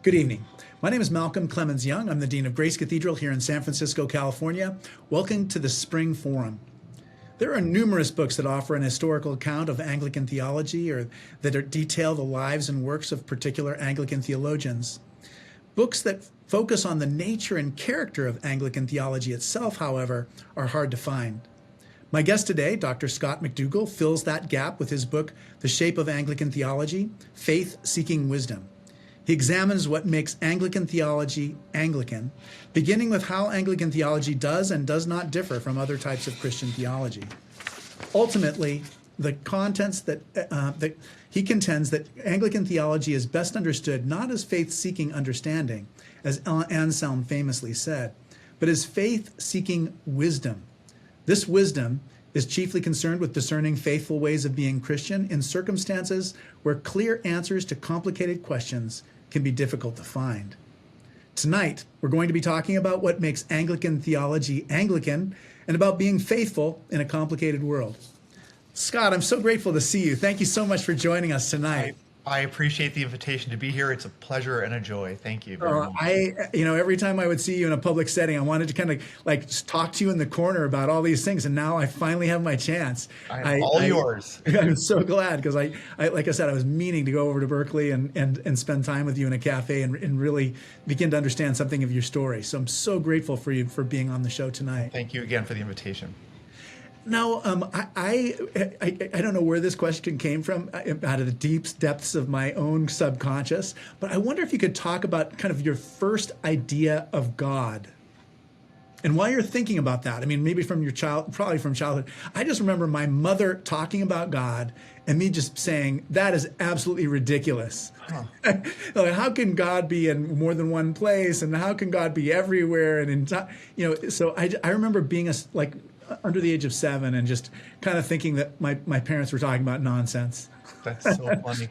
Good evening. My name is Malcolm Clemens Young. I'm the Dean of Grace Cathedral here in San Francisco, California. Welcome to the Spring Forum. There are numerous books that offer an historical account of Anglican theology or that detail the lives and works of particular Anglican theologians. Books that focus on the nature and character of Anglican theology itself, however, are hard to find. My guest today, Dr. Scott MacDougall, fills that gap with his book, The Shape of Anglican Theology, Faith Seeking Wisdom. He examines what makes Anglican theology Anglican, beginning with how Anglican theology does and does not differ from other types of Christian theology. Ultimately, the contents that he contends that Anglican theology is best understood not as faith-seeking understanding, as Anselm famously said, but as faith-seeking wisdom. This wisdom is chiefly concerned with discerning faithful ways of being Christian in circumstances where clear answers to complicated questions can be difficult to find. Tonight, we're going to be talking about what makes Anglican theology Anglican and about being faithful in a complicated world. Scott, I'm so grateful to see you. Thank you so much for joining us tonight. I appreciate the invitation to be here. It's a pleasure and a joy. Thank you very much. Every time I would see you in a public setting, I wanted to kind of like just talk to you in the corner about all these things, and now I finally have my chance. All yours. I'm so glad because I, like I said, I was meaning to go over to Berkeley and spend time with you in a cafe and really begin to understand something of your story. So I'm so grateful for you for being on the show tonight. Thank you again for the invitation. Now, I don't know where this question came from, out of the deep depths of my own subconscious, but I wonder if you could talk about kind of your first idea of God and why you're thinking about that. I mean, maybe from probably from childhood. I just remember my mother talking about God and me just saying, that is absolutely ridiculous. Huh. Like, how can God be in more than one place? And how can God be everywhere? And, so I remember being under the age of 7 and just kind of thinking that my parents were talking about nonsense. That's so funny.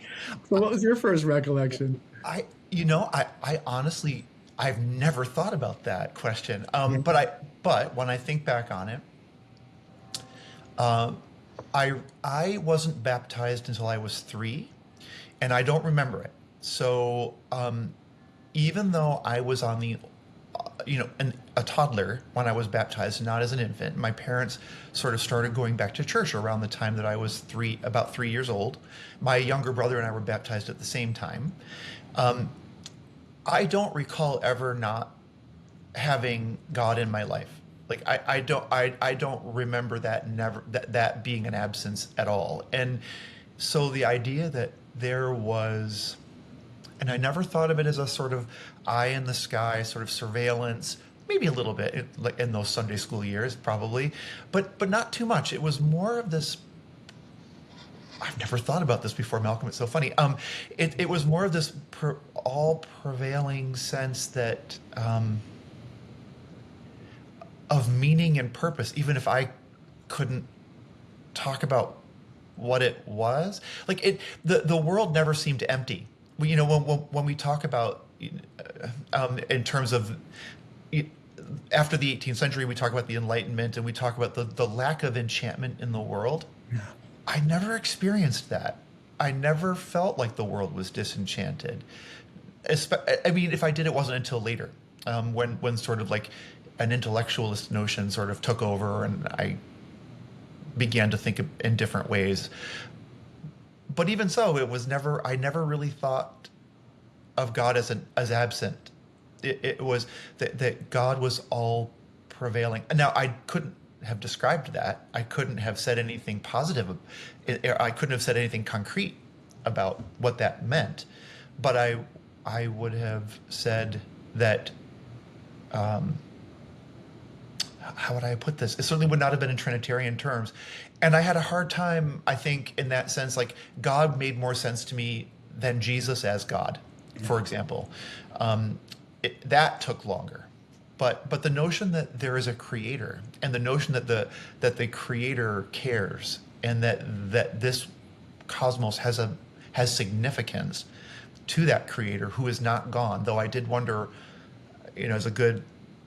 So what was your first recollection? I honestly, I've never thought about that question. But when I think back on it, I wasn't baptized until I was 3, and I don't remember it. So even though I was on the a toddler when I was baptized, not as an infant. My parents sort of started going back to church around the time that I was about 3 years old. My younger brother and I were baptized at the same time. I don't recall ever not having God in my life. Like I don't remember that being an absence at all. And so the idea that there was, and I never thought of it as a sort of eye in the sky sort of surveillance, maybe a little bit like in those Sunday school years, probably, but not too much. It was more of this. I've never thought about this before, Malcolm. It's so funny. It was more of this all prevailing sense that of meaning and purpose, even if I couldn't talk about what it was. Like the world never seemed empty. When we talk about in terms of after the 18th century, we talk about the Enlightenment and we talk about the lack of enchantment in the world. Yeah. I never experienced that. I never felt like the world was disenchanted. I mean, if I did, it wasn't until later, when sort of like an intellectualist notion sort of took over and I began to think in different ways. But even so, I never really thought of God as absent. It was that God was all prevailing. Now, I couldn't have described that. I couldn't have said anything positive. I couldn't have said anything concrete about what that meant. But I would have said that, how would I put this? It certainly would not have been in Trinitarian terms. And I had a hard time, I think, in that sense, like God made more sense to me than Jesus as God, for example. That took longer. But the notion that there is a creator and the notion that the creator cares and that this cosmos has significance to that creator who is not gone, though I did wonder, as a good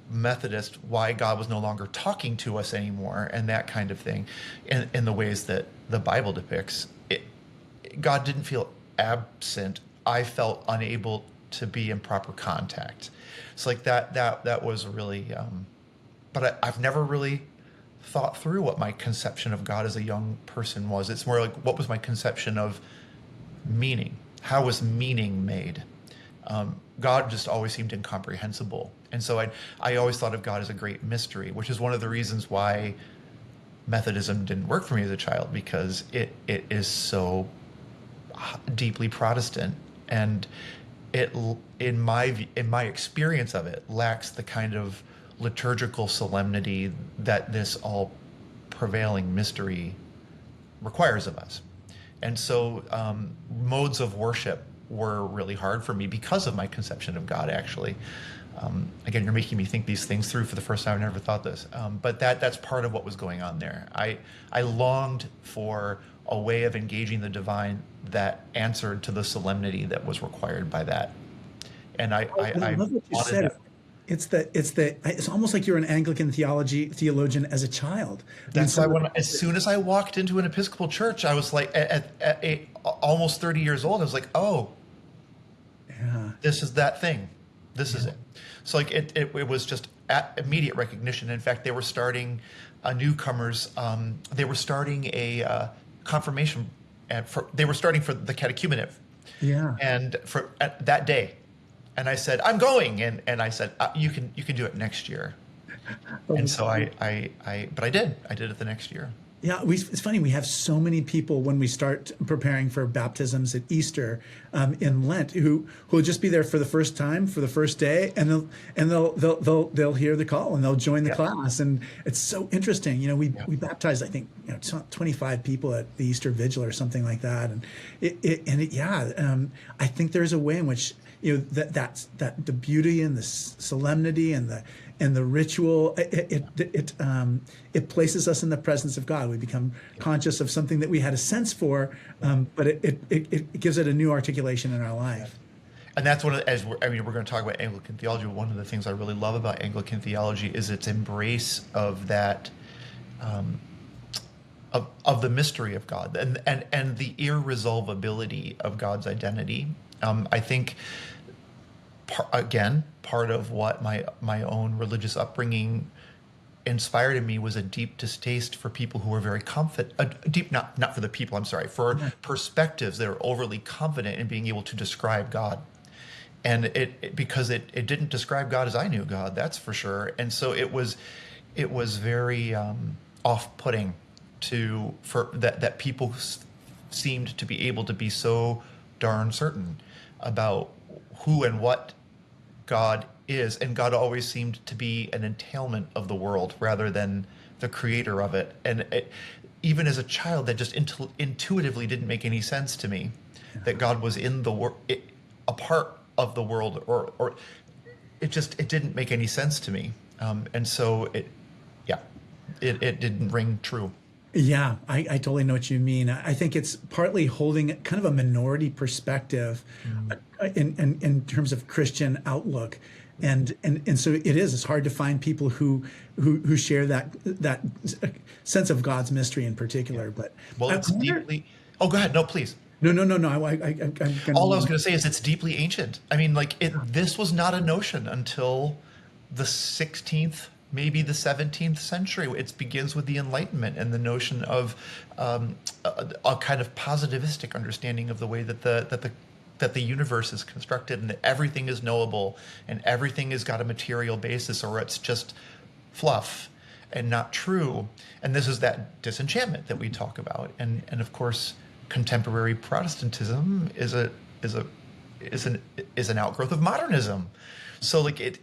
Methodist, why God was no longer talking to us anymore and that kind of thing in the ways that the Bible depicts. God didn't feel absent. I felt unable to be in proper contact. It's like that was really, but I've never really thought through what my conception of God as a young person was. It's more like, what was my conception of meaning? How was meaning made? God just always seemed incomprehensible. And so I always thought of God as a great mystery, which is one of the reasons why Methodism didn't work for me as a child, because it is so deeply Protestant, and it, in my experience of it, lacks the kind of liturgical solemnity that this all prevailing mystery requires of us. And so modes of worship were really hard for me because of my conception of God, actually. Again, you're making me think these things through for the first time. I never thought this. But that's part of what was going on there. I longed for a way of engaging the divine that answered to the solemnity that was required by that. And I love what you wanted said. that. It's almost like you're an Anglican theologian as a child. That's why as soon as I walked into an Episcopal church, I was like, at almost 30 years old, I was like, oh, yeah, this is that thing. This is it. So like it was just immediate recognition. In fact, they were starting newcomers. They were starting a confirmation, they were starting for the catechumenate. yeah. And for that day, and I said, I'm going, and I said, you can do it next year. And so but I did it the next year. Yeah, it's funny. We have so many people when we start preparing for baptisms at Easter, in Lent, who will just be there for the first time, for the first day, and they'll hear the call and they'll join the class, and it's so interesting. We baptized, I think, 25 people at the Easter Vigil or something like that, and I think there's a way in which that the beauty and the solemnity and the ritual, it places us in the presence of God. We become conscious of something that we had a sense for, but it gives it a new articulation in our life. And that's we're going to talk about Anglican theology. But one of the things I really love about Anglican theology is its embrace of that, of the mystery of God and the irresolvability of God's identity. I think, part of what my own religious upbringing inspired in me was a deep distaste for people who were very confident, not for the people, I'm sorry, for perspectives that are overly confident in being able to describe God. And because it didn't describe God as I knew God, that's for sure. And so it was very off-putting for that people seemed to be able to be so darn certain about who and what God is, and God always seemed to be an entailment of the world rather than the creator of it. And even as a child, that just intuitively didn't make any sense to me, that God was in the world, a part of the world, or it didn't make any sense to me. And so it didn't ring true. Yeah, I totally know what you mean. I think it's partly holding kind of a minority perspective in terms of Christian outlook. And so it's hard to find people who share that sense of God's mystery in particular. But it's deeply. Oh, go ahead. No, please. No. All I was going to say is it's deeply ancient. I mean, this was not a notion until the 16th, maybe the 17th century. It begins with the Enlightenment and the notion of a kind of positivistic understanding of the way that the universe is constructed, and that everything is knowable and everything has got a material basis, or it's just fluff and not true. And this is that disenchantment that we talk about. And of course, contemporary Protestantism is an outgrowth of modernism. So it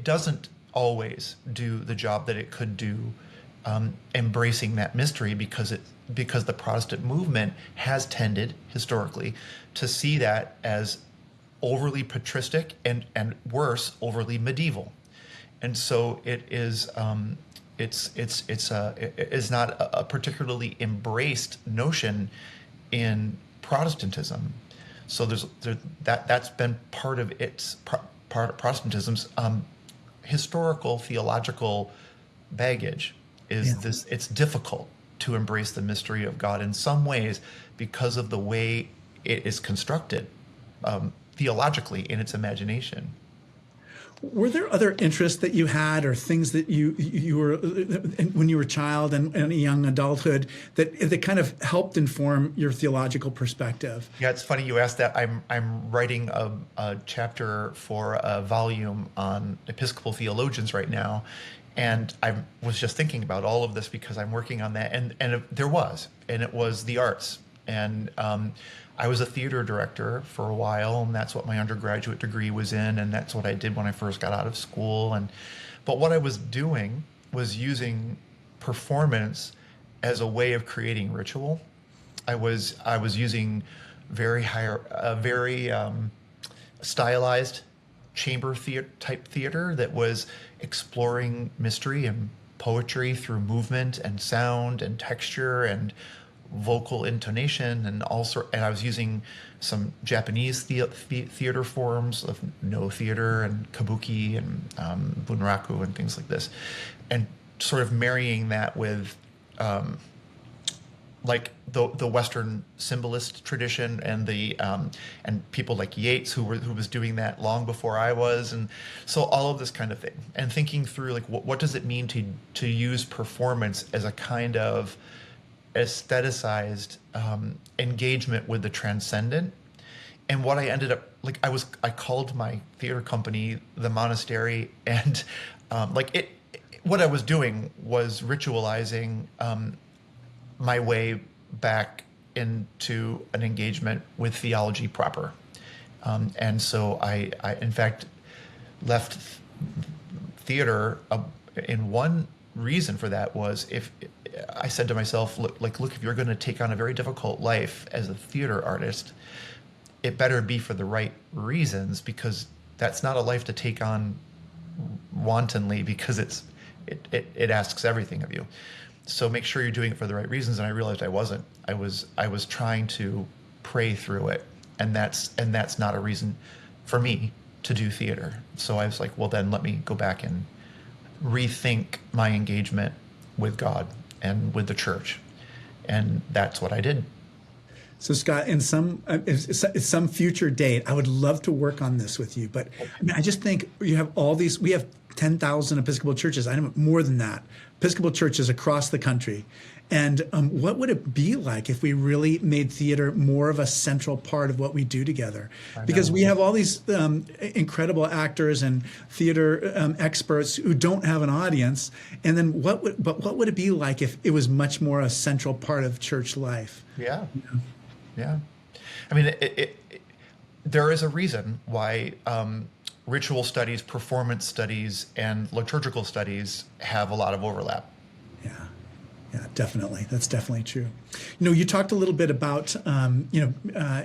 doesn't always do the job that it could do, embracing that mystery, because the Protestant movement has tended historically to see that as overly patristic and worse, overly medieval. And so it is not a particularly embraced notion in Protestantism. So that's been part of Protestantism's historical theological baggage. It's difficult to embrace the mystery of God in some ways because of the way it is constructed. theologically in its imagination. Were there other interests that you had, or things that you were when you were a child and a young adulthood that kind of helped inform your theological perspective? Yeah, it's funny you asked that. I'm writing a chapter for a volume on Episcopal theologians right now, and I was just thinking about all of this because I'm working on that, and it was the arts, and I was a theater director for a while, and that's what my undergraduate degree was in, and that's what I did when I first got out of school. But what I was doing was using performance as a way of creating ritual. I was using very stylized chamber type theater that was exploring mystery and poetry through movement and sound and texture and vocal intonation and and I was using some Japanese theater forms of no theater and kabuki and bunraku and things like this, and sort of marrying that with like the Western symbolist tradition and and people like Yeats who was doing that long before I was, and so all of this kind of thing, and thinking through like what does it mean to use performance as a kind of aestheticized engagement with the transcendent. And what I ended up like, I called my theater company the Monastery, and what I was doing was ritualizing my way back into an engagement with theology proper. And so I in fact left theater in one reason for that was, if I said to myself, look, if you're going to take on a very difficult life as a theater artist, it better be for the right reasons, because that's not a life to take on wantonly, because it asks everything of you. So make sure you're doing it for the right reasons. And I realized I wasn't. I was trying to pray through it, and that's not a reason for me to do theater. So I was like, well, then let me go back and rethink my engagement with God and with the church, and that's what I did. So Scott, in some future date, I would love to work on this with you. But I mean, I just think you have all these. We have 10,000 Episcopal churches. I know more than that. Episcopal churches across the country. And what would it be like if we really made theater more of a central part of what we do together? Because we have all these incredible actors and theater experts who don't have an audience. And then what would it be like if it was much more a central part of church life? Yeah. Yeah. I mean, there is a reason why ritual studies, performance studies, and liturgical studies have a lot of overlap. Yeah, definitely. That's definitely true. You talked a little bit about,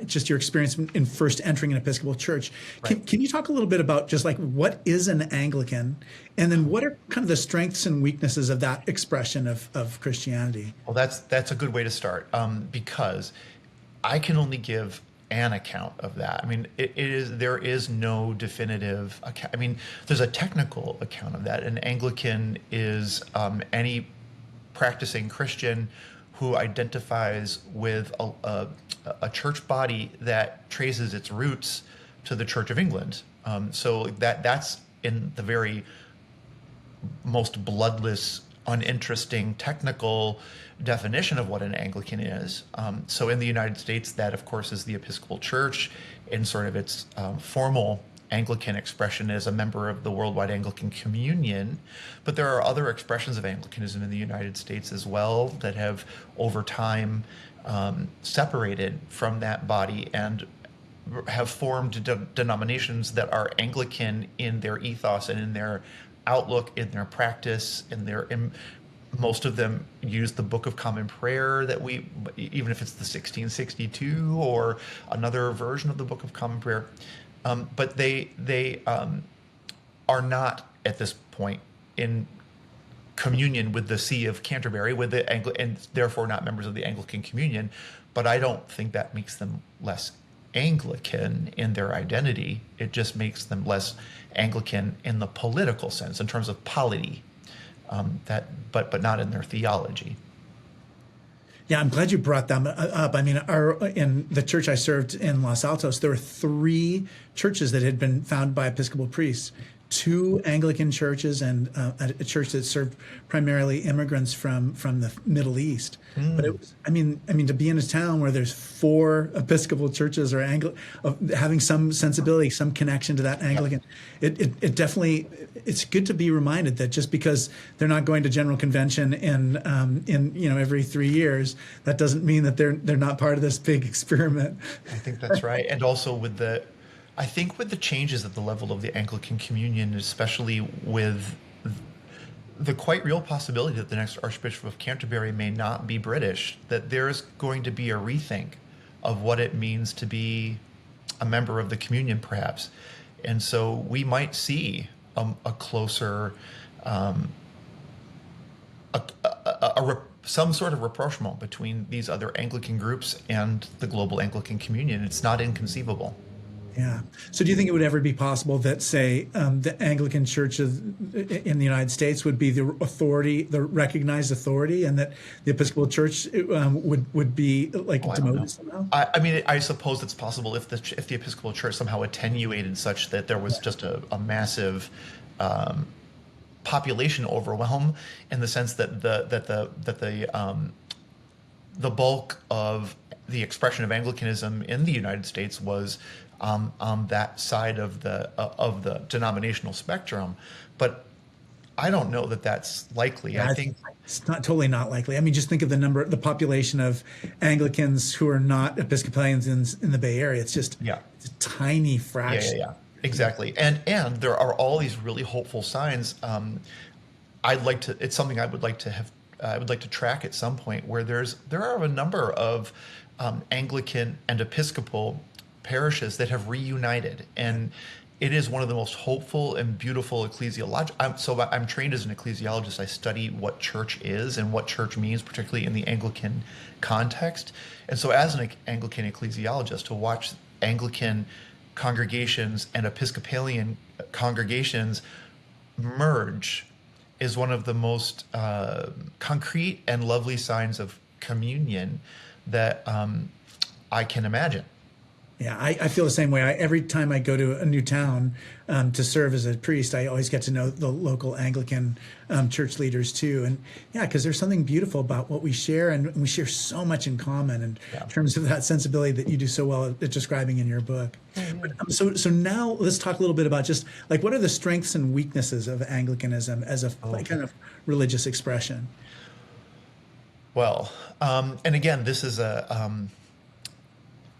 just your experience in first entering an Episcopal church. Right. Can you talk a little bit about just like what is an Anglican, and then what are kind of the strengths and weaknesses of that expression of Christianity? Well, that's a good way to start, because I can only give an account of that. I mean, there is no definitive account. I mean, there's a technical account of that. An Anglican is any practicing Christian who identifies with a church body that traces its roots to the Church of England. So that's in the very most bloodless, uninteresting, technical definition of what an Anglican is. So in the United States, that of course is the Episcopal Church in sort of its formal Anglican expression as a member of the Worldwide Anglican Communion. But there are other expressions of Anglicanism in the United States as well that have over time separated from that body and have formed denominations that are Anglican in their ethos and in their outlook, in their practice, most of them use the Book of Common Prayer that even if it's the 1662 or another version of the Book of Common Prayer, but they are not at this point in communion with the See of Canterbury, with the and therefore not members of the Anglican Communion. But I don't think that makes them less Anglican in their identity. It just makes them less Anglican in the political sense, in terms of polity. But not in their theology. Yeah, I'm glad you brought them up. I mean, in the church I served in Los Altos, there were 3 churches that had been founded by Episcopal priests, 2 Anglican churches, and a church that served primarily immigrants from the Middle East. But it was, I mean, to be in a town where there's 4 Episcopal churches or having some sensibility, some connection to that Anglican, it definitely, it's good to be reminded that just because they're not going to General Convention in every 3 years, that doesn't mean that they're not part of this big experiment. I think that's right. And also with the changes at the level of the Anglican Communion, especially with the quite real possibility that the next Archbishop of Canterbury may not be British, that there's going to be a rethink of what it means to be a member of the communion, perhaps. And so we might see a closer, some sort of rapprochement between these other Anglican groups and the global Anglican Communion. It's not inconceivable. Yeah. So do you think it would ever be possible that, say, the Anglican Church in the United States would be the authority, the recognized authority, and that the Episcopal Church would be like demoted somehow? I mean, I suppose it's possible if the Episcopal Church somehow attenuated such that there was just a massive population overwhelm, in the sense that the bulk of the expression of Anglicanism in the United States was on that side of the denominational spectrum. But I don't know that that's likely. Yeah, I think it's not likely. I mean, just think of the population of Anglicans who are not Episcopalians in the Bay Area. It's just it's a tiny fraction. Yeah. Exactly. And there are all these really hopeful signs. It's something I would like to have. I would like to track at some point, where there are a number of Anglican and Episcopal parishes that have reunited, and it is one of the most hopeful and beautiful ecclesiological. I'm trained as an ecclesiologist. I study what church is and what church means, particularly in the Anglican context. And so, as an Anglican ecclesiologist, to watch Anglican congregations and Episcopalian congregations merge is one of the most concrete and lovely signs of communion that I can imagine. Yeah, I feel the same way. Every time I go to a new town to serve as a priest, I always get to know the local Anglican church leaders too. And yeah, because there's something beautiful about what we share, and we share so much in common in terms of that sensibility that you do so well at describing in your book. But, so now let's talk a little bit about just like, what are the strengths and weaknesses of Anglicanism as a kind of religious expression? Well, and again, this is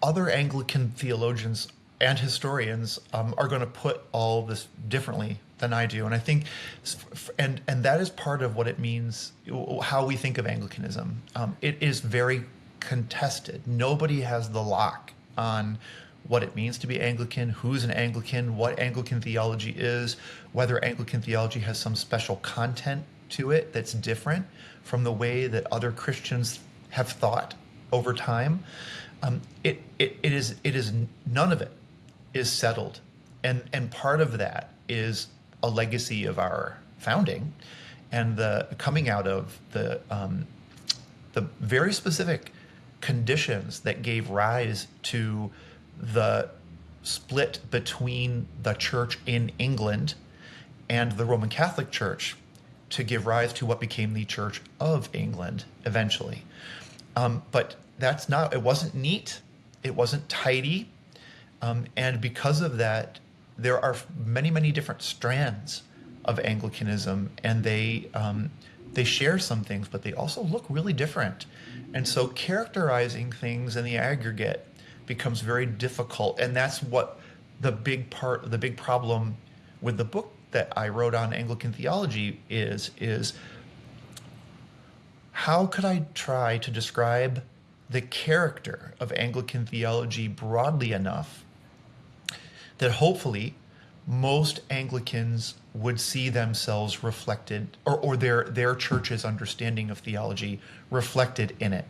other Anglican theologians and historians are going to put all this differently than I do. And I think, and that is part of what it means, how we think of Anglicanism. It is very contested. Nobody has the lock on what it means to be Anglican, who's an Anglican, what Anglican theology is, whether Anglican theology has some special content to it that's different from the way that other Christians have thought over time. It is none of it is settled, and part of that is a legacy of our founding, and the coming out of the very specific conditions that gave rise to the split between the church in England and the Roman Catholic Church to give rise to what became the Church of England eventually. But it wasn't neat, it wasn't tidy, and because of that, there are many, many different strands of Anglicanism, and they share some things, but they also look really different. And so characterizing things in the aggregate becomes very difficult, and that's what the big problem with the book that I wrote on Anglican theology is how could I try to describe the character of Anglican theology broadly enough that hopefully most Anglicans would see themselves reflected, or their church's understanding of theology reflected in it.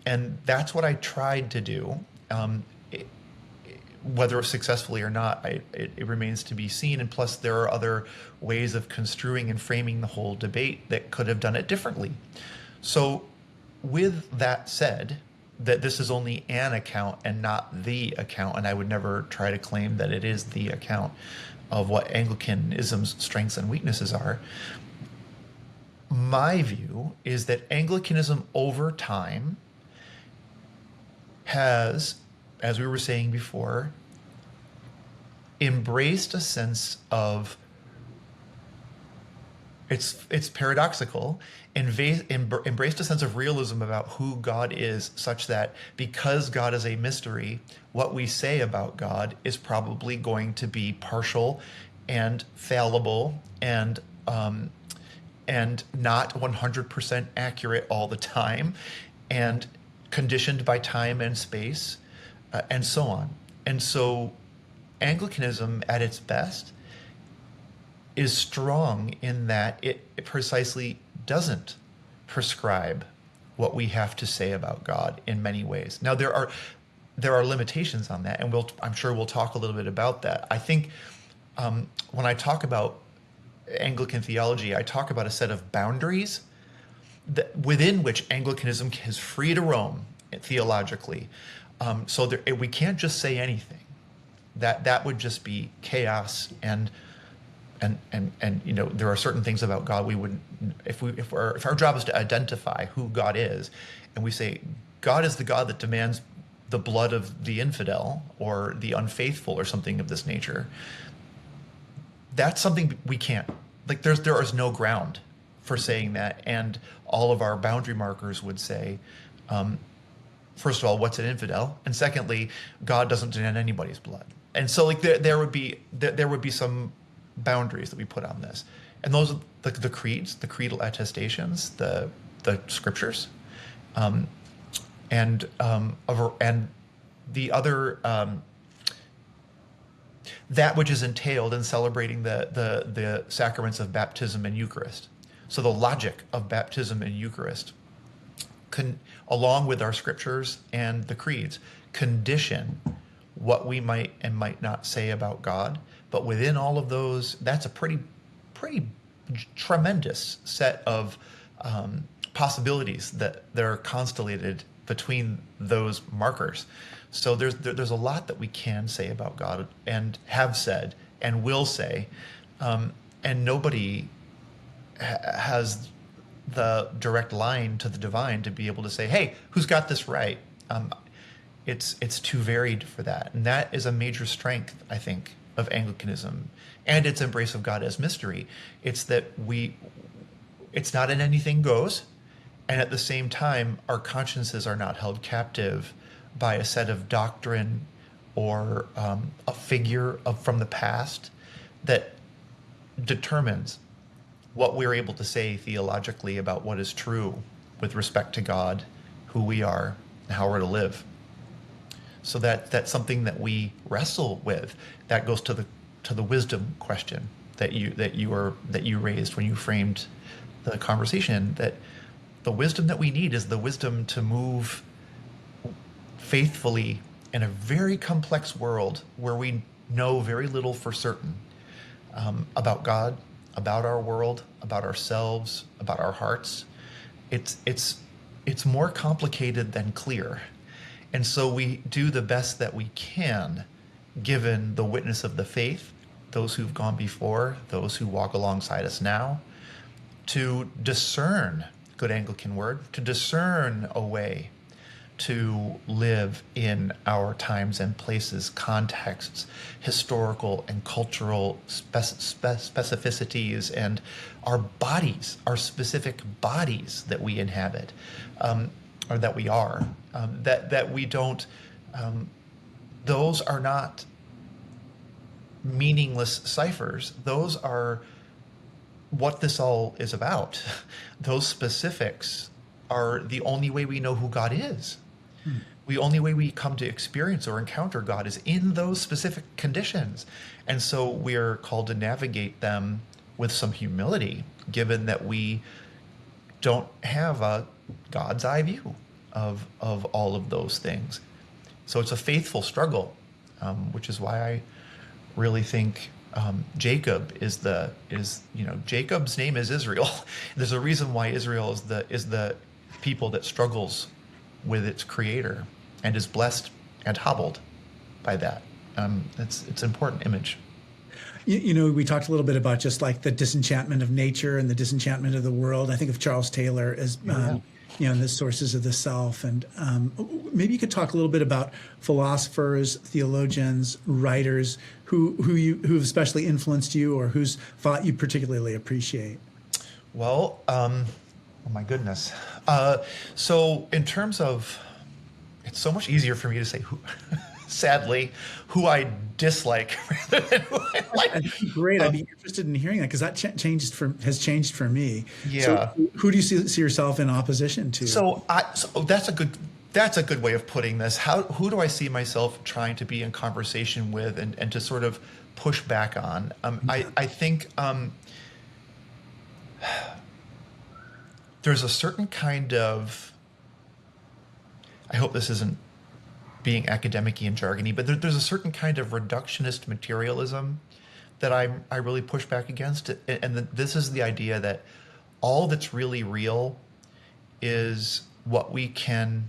And that's what I tried to do. Whether successfully or not, it remains to be seen. And plus, there are other ways of construing and framing the whole debate that could have done it differently. So with that said, that this is only an account and not the account, and I would never try to claim that it is the account of what Anglicanism's strengths and weaknesses are. My view is that Anglicanism over time has, as we were saying before, embraced a sense of, it's paradoxical, embraced a sense of realism about who God is, such that because God is a mystery, what we say about God is probably going to be partial and fallible and not 100% accurate all the time, and conditioned by time and space, and so on. And so Anglicanism at its best is strong in that it precisely doesn't prescribe what we have to say about God in many ways. Now there are limitations on that, and I'm sure we'll talk a little bit about that. I think when I talk about Anglican theology, I talk about a set of boundaries within which Anglicanism is free to roam theologically. So we can't just say anything. That would just be chaos, and there are certain things about God we wouldn't, if our job is to identify who God is, and we say God is the God that demands the blood of the infidel or the unfaithful or something of this nature, that's something we can't, there is no ground for saying that. And all of our boundary markers would say, first of all, what's an infidel? And secondly, God doesn't demand anybody's blood. And so there would be some boundaries that we put on this. And those are the creeds, the creedal attestations, the scriptures, and the other, that which is entailed in celebrating the sacraments of baptism and Eucharist. So the logic of baptism and Eucharist, along with our scriptures and the creeds, condition what we might and might not say about God. But within all of those, that's a pretty tremendous set of possibilities that are constellated between those markers. So there's a lot that we can say about God, and have said and will say, and nobody has the direct line to the divine to be able to say, hey, who's got this right? It's too varied for that. And that is a major strength, I think, of Anglicanism and its embrace of God as mystery. It's that it's not an anything goes, and at the same time, our consciences are not held captive by a set of doctrine or a figure from the past that determines what we're able to say theologically about what is true with respect to God, who we are, and how we're to live. So that's something that we wrestle with. That goes to the wisdom question that you raised when you framed the conversation. That the wisdom that we need is the wisdom to move faithfully in a very complex world where we know very little for certain about God, about our world, about ourselves, about our hearts. It's more complicated than clear. And so we do the best that we can, given the witness of the faith, those who've gone before, those who walk alongside us now, to discern, good Anglican word, to discern a way to live in our times and places, contexts, historical and cultural specificities, and our bodies, our specific bodies that we inhabit, or that we are, that we don't, those are not meaningless ciphers. Those are what this all is about. Those specifics are the only way we know who God is. The only way we come to experience or encounter God is in those specific conditions. And so we are called to navigate them with some humility, given that we don't have a God's eye view of all of those things. So it's a faithful struggle, which is why I really think Jacob Jacob's name is Israel. There's a reason why Israel is the people that struggles with its creator and is blessed and hobbled by that. It's an important image. We talked a little bit about just like the disenchantment of nature and the disenchantment of the world. I think of Charles Taylor as, the sources of the self. And maybe you could talk a little bit about philosophers, theologians, writers who especially influenced you or whose thought you particularly appreciate. Well, oh my goodness. So in terms of, it's so much easier for me to say who, sadly, who I dislike rather than who I like. Great. I'd be interested in hearing that because that has changed for me. Yeah. So who do you see yourself in opposition to? So that's a good way of putting this. Who do I see myself trying to be in conversation with and to sort of push back on? I think there's a certain kind of, I hope this isn't being academic-y and jargony, but there's a certain kind of reductionist materialism that I really push back against. And this is the idea that all that's really real is what we can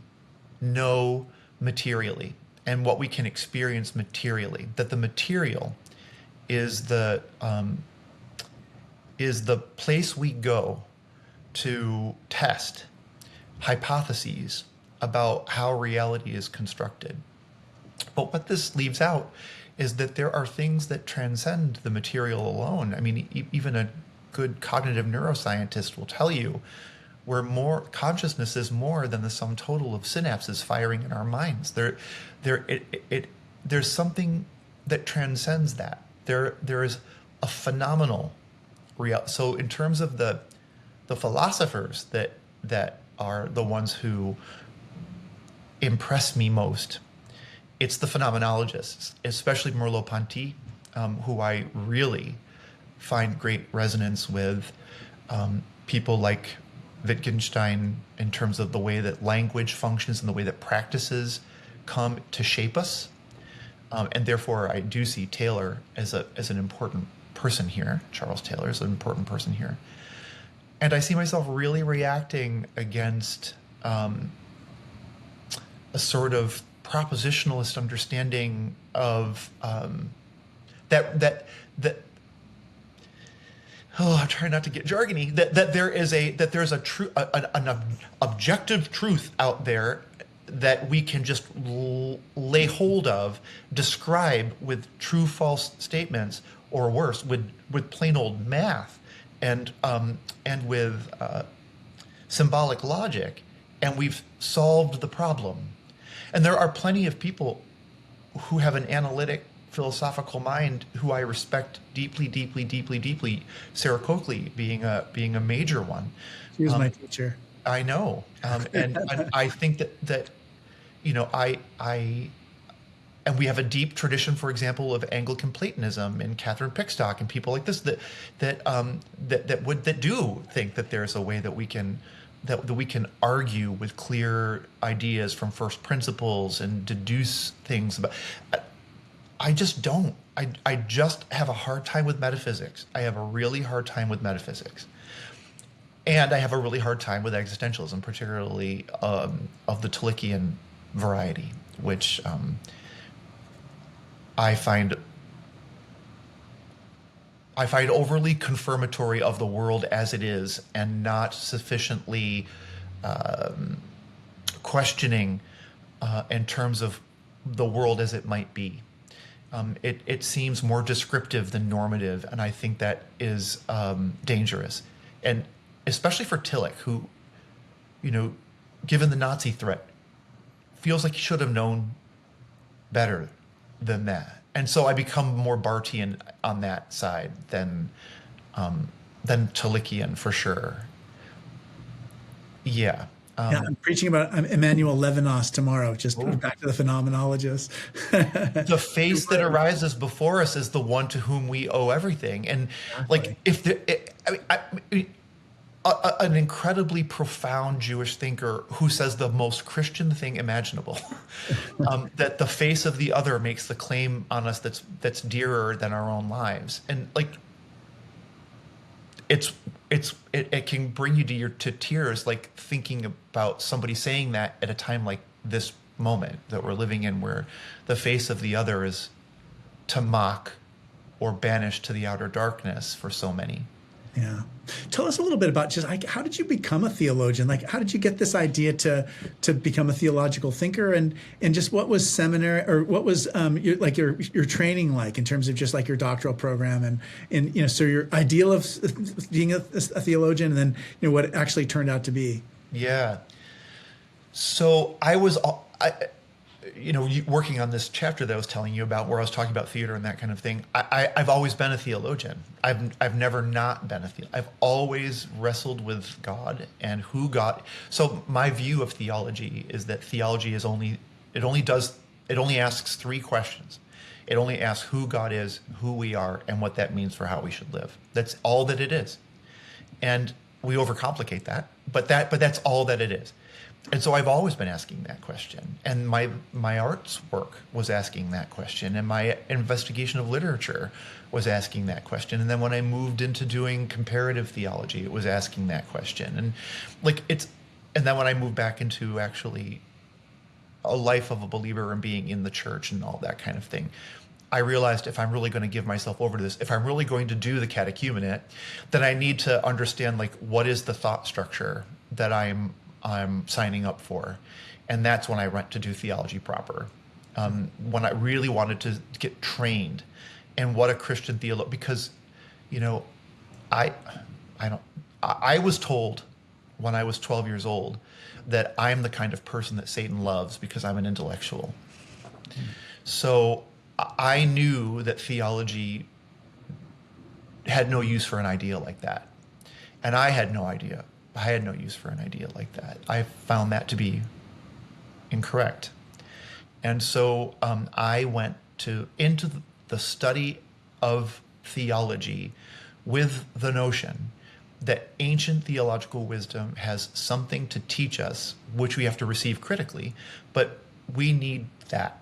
know materially and what we can experience materially. That the material is the place we go to test hypotheses about how reality is constructed. But what this leaves out is that there are things that transcend the material alone. I mean, even a good cognitive neuroscientist will tell you where consciousness is more than the sum total of synapses firing in our minds. There's something that transcends that. There is a phenomenal real. So in terms of the philosophers that are the ones who impress me most, it's the phenomenologists, especially Merleau-Ponty, who I really find great resonance with. People like Wittgenstein in terms of the way that language functions and the way that practices come to shape us. And therefore, I do see Taylor as an important person here. Charles Taylor is an important person here. And I see myself really reacting against a sort of propositionalist understanding of that. Oh, I'm trying not to get jargony. That there's an objective truth out there that we can just lay hold of, describe with true false statements, or worse, with plain old math, and with symbolic logic, and we've solved the problem. And there are plenty of people who have an analytic philosophical mind who I respect deeply, deeply, deeply, deeply. Sarah Coakley being a major one. She was my teacher. I know, and I think that and we have a deep tradition, for example, of Anglican Platonism and Catherine Pickstock and people like this that do think that there's a way that we can argue with clear ideas from first principles and deduce things about. I just don't. I just have a hard time with metaphysics. I have a really hard time with metaphysics. And I have a really hard time with existentialism, particularly of the Tillichian variety, which I find overly confirmatory of the world as it is and not sufficiently questioning in terms of the world as it might be. It seems more descriptive than normative, and I think that is dangerous. And especially for Tillich, who, given the Nazi threat, feels like he should have known better than that. And so I become more Barthian on that side than Tillichian for sure. Yeah. I'm preaching about Emmanuel Levinas tomorrow, just back to the phenomenologist. The face that arises before us is the one to whom we owe everything. And like, if an incredibly profound Jewish thinker who says the most Christian thing imaginable, that the face of the other makes the claim on us that's dearer than our own lives. And like, it's it can bring you to tears, like thinking about somebody saying that at a time like this moment that we're living in, where the face of the other is to mock or banish to the outer darkness for so many. Yeah. Tell us a little bit about just like, how did you become a theologian? Like, how did you get this idea to become a theological thinker, and just what was seminary, or what was your training like in terms of just like your doctoral program, and so your ideal of being a theologian, and then what it actually turned out to be. Yeah. So I was working on this chapter that I was telling you about, where I was talking about theater and that kind of thing. I've always been a theologian. I've never not been a theologian. I've always wrestled with God and who God. So my view of theology is that theology is only asks three questions. It only asks who God is, who we are, and what that means for how we should live. That's all that it is. And we overcomplicate that, but that's all that it is. And so I've always been asking that question, and my arts work was asking that question, and my investigation of literature was asking that question. And then when I moved into doing comparative theology, it was asking that question. And then when I moved back into actually a life of a believer and being in the church and all that kind of thing, I realized if I'm really going to give myself over to this, if I'm really going to do the catechumenate, then I need to understand, like, what is the thought structure that I'm signing up for. And that's when I went to do theology proper. When I really wanted to get trained in what a Christian theologian, because, I was told when I was 12 years old that I'm the kind of person that Satan loves because I'm an intellectual. So I knew that theology had no use for an idea like that. And I had no use for an idea like that. I found that to be incorrect. And so I went into the study of theology with the notion that ancient theological wisdom has something to teach us, which we have to receive critically, but we need that.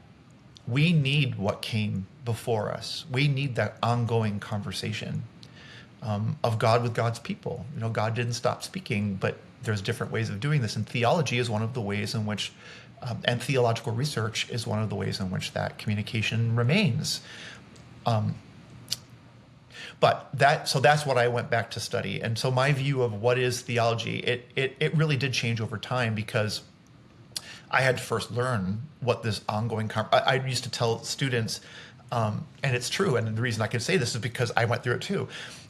We need what came before us. We need that ongoing conversation of God with God's people. God didn't stop speaking, but there's different ways of doing this. And theology is one of the ways in which, and theological research is one of the ways in which that communication remains. So that's what I went back to study. And so my view of what is theology, it really did change over time, because I had to first learn what this ongoing, I used to tell students, and it's true, and the reason I can say this is because I went through it too.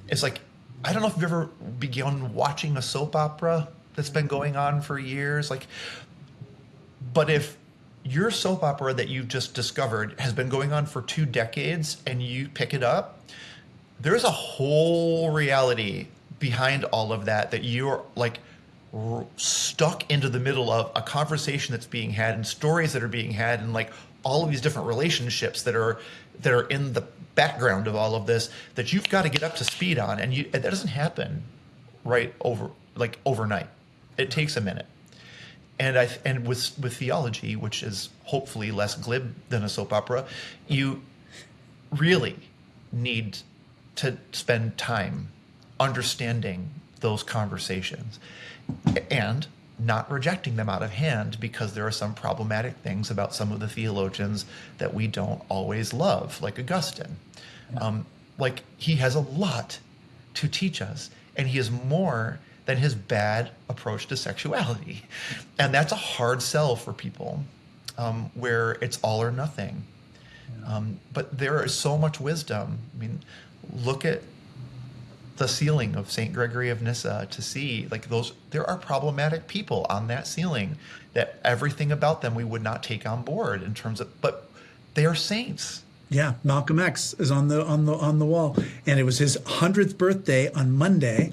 It's like, I don't know if you've ever begun watching a soap opera that's been going on for years, but if your soap opera that you just discovered has been going on for 2 decades and you pick it up, there's a whole reality behind all of that you're like stuck into the middle of a conversation that's being had and stories that are being had, and like all of these different relationships that are in the background of all of this that you've got to get up to speed on, and that doesn't happen overnight. It takes a minute. And with theology, which is hopefully less glib than a soap opera, you really need to spend time understanding those conversations and not rejecting them out of hand, because there are some problematic things about some of the theologians that we don't always love, like Augustine. Yeah. He has a lot to teach us, and he is more than his bad approach to sexuality. And that's a hard sell for people, where it's all or nothing. Yeah. But there is so much wisdom. I mean, look at the ceiling of St. Gregory of Nyssa to see, there are problematic people on that ceiling that everything about them we would not take on board in terms of, but they are saints. Yeah, Malcolm X is on the wall, and it was his 100th birthday on Monday,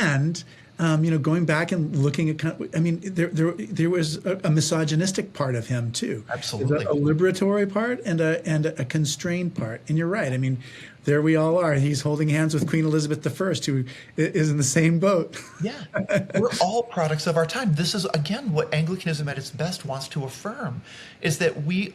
and going back and looking at, there was a misogynistic part of him too. Absolutely, a liberatory part and a constrained part. And you're right. I mean, there we all are. He's holding hands with Queen Elizabeth I, who is in the same boat. Yeah, we're all products of our time. This is, again, what Anglicanism at its best wants to affirm, is that we,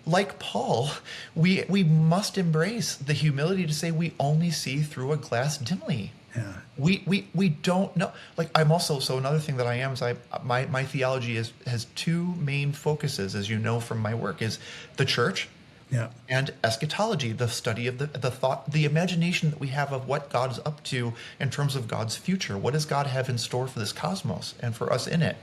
like Paul, we must embrace the humility to say we only see through a glass dimly. Yeah. We don't know. Like, I'm also, so another thing that I am is my theology has two main focuses, as you know from my work, is the church Yeah. and eschatology, the study of the thought, the imagination that we have of what God is up to in terms of God's future. What does God have in store for this cosmos and for us in it?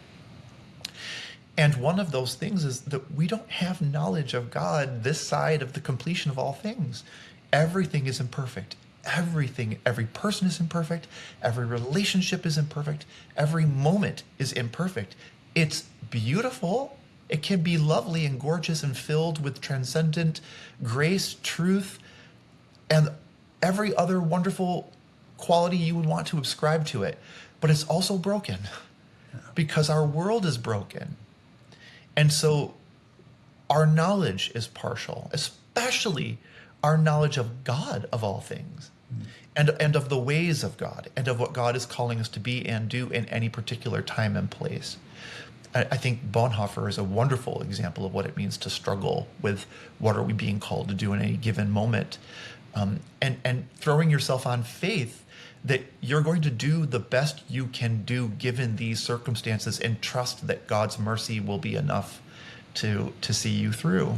And one of those things is that we don't have knowledge of God this side of the completion of all things. Everything is imperfect. Everything, every person is imperfect. Every relationship is imperfect. Every moment is imperfect. It's beautiful. It can be lovely and gorgeous and filled with transcendent grace, truth, and every other wonderful quality you would want to ascribe to it. But it's also broken because our world is broken. And so our knowledge is partial, especially our knowledge of God, of all things, and of the ways of God, and of what God is calling us to be and do in any particular time and place. I think Bonhoeffer is a wonderful example of what it means to struggle with what are we being called to do in any given moment, and throwing yourself on faith that you're going to do the best you can do given these circumstances, and trust that God's mercy will be enough to see you through.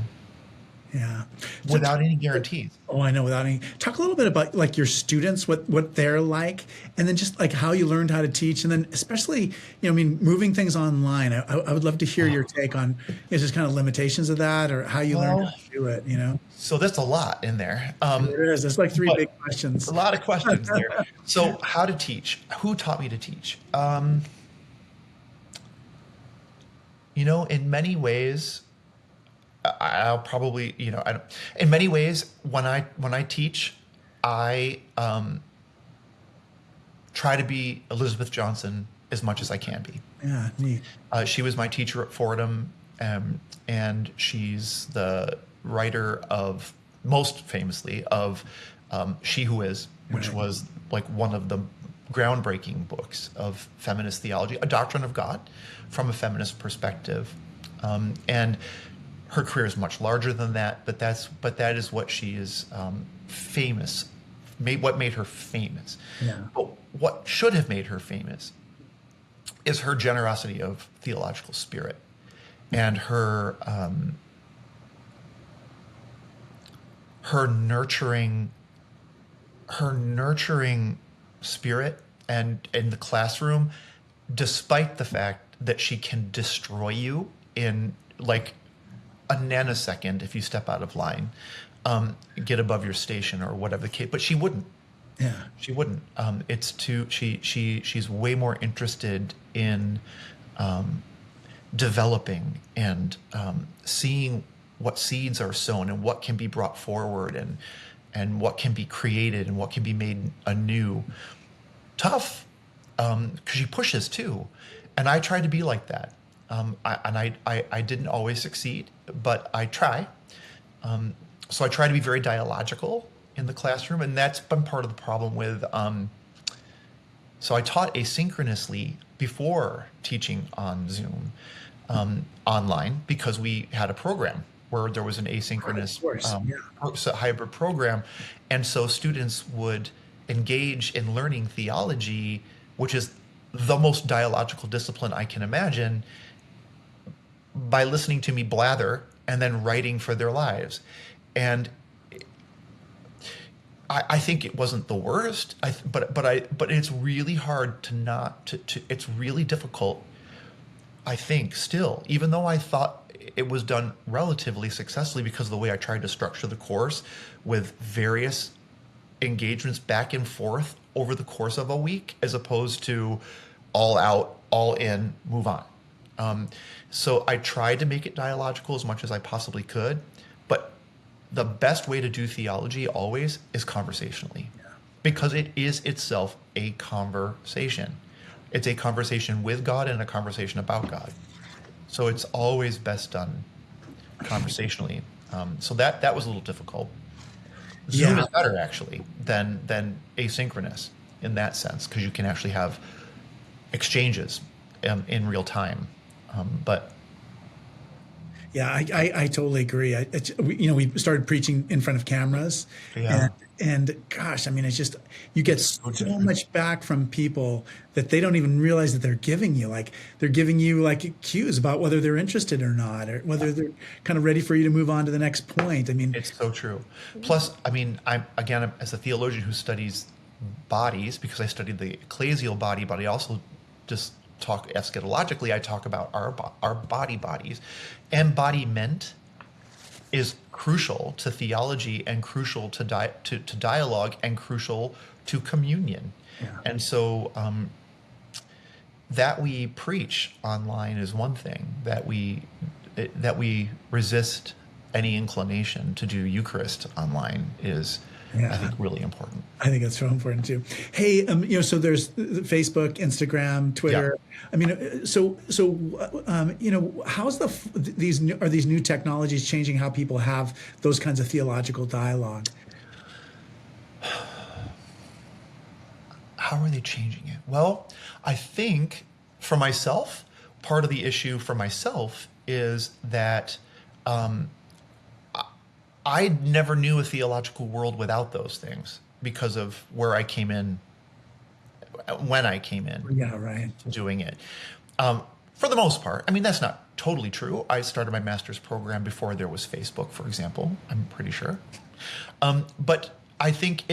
Yeah. Without any guarantees. Oh, I know. Without any, talk a little bit about like your students, what they're like, and then just like how you learned how to teach, and then especially, I mean, moving things online. I would love to hear your take on just kind of limitations of that, or how you learned how to do it. So that's a lot in there. There is. There's like three But big questions. a lot of questions there. So how to teach? Who taught me to teach? In many ways, I'll probably, in many ways, when I teach, I try to be Elizabeth Johnson as much as I can be. Yeah, neat. She was my teacher at Fordham, and she's the writer of, most famously, of She Who Is, which was like one of the groundbreaking books of feminist theology, a doctrine of God from a feminist perspective. And her career is much larger than that, but that is what she is famous, what made her famous. Yeah. But what should have made her famous is her generosity of theological spirit and her nurturing spirit and in the classroom, despite the fact that she can destroy you in like a nanosecond if you step out of line, get above your station or whatever the case. But she wouldn't. Yeah. She wouldn't. She's way more interested in developing and seeing what seeds are sown and what can be brought forward and what can be created and what can be made anew. Tough, because she pushes too, and I try to be like that. I didn't always succeed, but I try. So I try to be very dialogical in the classroom, and that's been part of the problem with. So I taught asynchronously before teaching on Zoom, online, because we had a program where there was an asynchronous hybrid program, and so students would engage in learning theology, which is the most dialogical discipline I can imagine, by listening to me blather and then writing for their lives. And I think it wasn't the worst, but it's really hard to it's really difficult, I think, still, even though I thought it was done relatively successfully because of the way I tried to structure the course with various engagements back and forth over the course of a week, as opposed to all out, all in, move on. So I tried to make it dialogical as much as I possibly could, but the best way to do theology always is conversationally, because it is itself a conversation. It's a conversation with God and a conversation about God. So it's always best done conversationally. So that was a little difficult. Zoom is better actually than asynchronous in that sense, because you can actually have exchanges in real time. But Yeah, I totally agree. We started preaching in front of cameras, Yeah. and gosh, I mean, it's just you get It's so so different. much back from people that they don't even realize that they're giving you. Like they're giving you like cues about whether they're interested or not, or whether they're kind of ready for you to move on to the next point. I mean, It's so true. Plus, I mean, I'm as a theologian who studies bodies, because I studied the ecclesial body, but I also just talk eschatologically. I talk about our bodies. Embodiment is crucial to theology and crucial to to dialogue and crucial to communion. yeah, And so that we preach online is one thing. That we resist any inclination to do Eucharist online is, I yeah. think, really important. I think that's so important too. Hey, so there's Facebook, Instagram, Yeah. Twitter. I mean, how's are these new technologies changing how people have those kinds of theological dialogue? How are they changing it? Well, I think for myself, part of the issue for myself is that I never knew a theological world without those things because of where I came in, when I came in Yeah, right. to doing it. For the most part, I mean, that's not totally true. I started my master's program before there was Facebook, for example, I'm pretty sure. But I think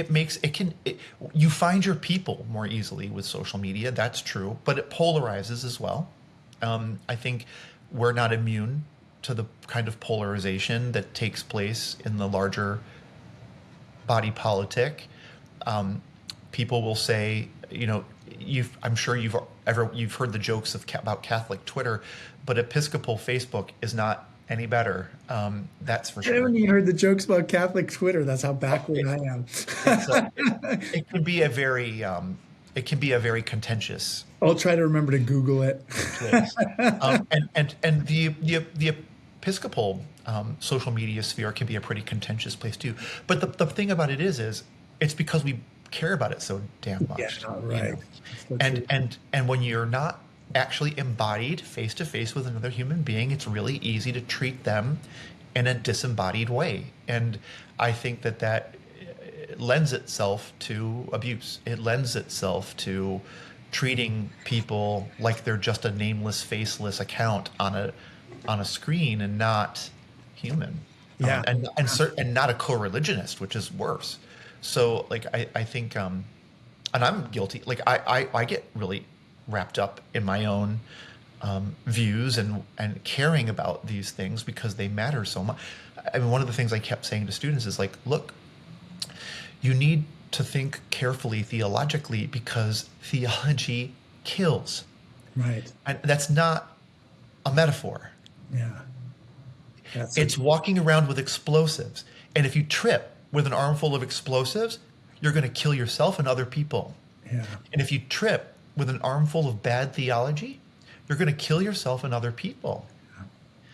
you find your people more easily with social media. That's true, but it polarizes as well. I think we're not immune to the kind of polarization that takes place in the larger body politic. People will say, I'm sure you've heard the jokes about Catholic Twitter, but Episcopal Facebook is not any better. That's for I sure. haven't even heard the jokes about Catholic Twitter. That's how backward I am. It's a, it can be a very contentious I'll try to remember to Google it. place. And the Episcopal social media sphere can be a pretty contentious place too. But the thing about it is it's because we care about it so damn Yeah, much. right. So true. And when you're not actually embodied face to face with another human being, it's really easy to treat them in a disembodied way. And I think that lends itself to abuse. It lends itself to treating people like they're just a nameless, faceless account on a screen and not human. Yeah. And not a co-religionist, which is worse. So like I think and I'm guilty. Like I get really wrapped up in my own views and caring about these things because they matter so much. I mean, one of the things I kept saying to students is like, look, you need to think carefully theologically because theology kills. Right. And that's not a metaphor. Yeah. That's It's walking around with explosives. And if you trip with an armful of explosives, you're going to kill yourself and other people. yeah. And if you trip with an armful of bad theology, you're going to kill yourself and other people.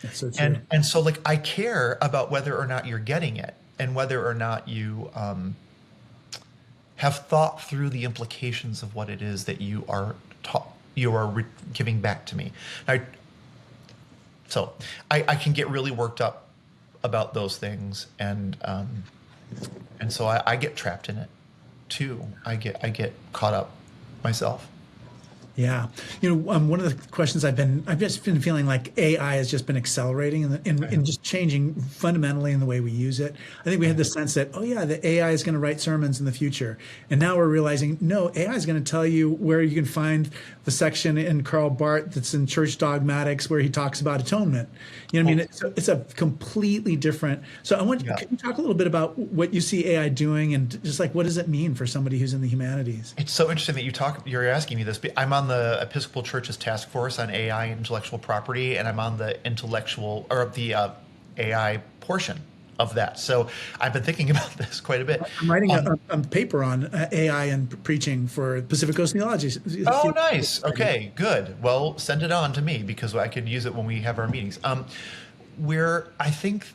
That's so true. And so like I care about whether or not you're getting it and whether or not you have thought through the implications of what it is that you are giving back to me. So I can get really worked up about those things, and so I get trapped in it too. I get caught up myself. Yeah, one of the questions I've just been feeling like AI has just been accelerating and just changing fundamentally in the way we use it. I think we had the sense that, oh yeah, the AI is going to write sermons in the future, and now we're realizing no, AI is going to tell you where you can find the section in Karl Barth that's in Church Dogmatics where he talks about atonement. You know what I mean? It's a completely different. So can you talk a little bit about what you see AI doing and just like what does it mean for somebody who's in the humanities? It's so interesting that you're asking me this. I'm on the Episcopal Church's task force on AI and intellectual property, and I'm on the AI portion of that. So I've been thinking about this quite a bit. I'm writing a paper on AI and preaching for Pacific Coast Theology. Oh, nice. Okay, good. Well, send it on to me because I could use it when we have our meetings. I think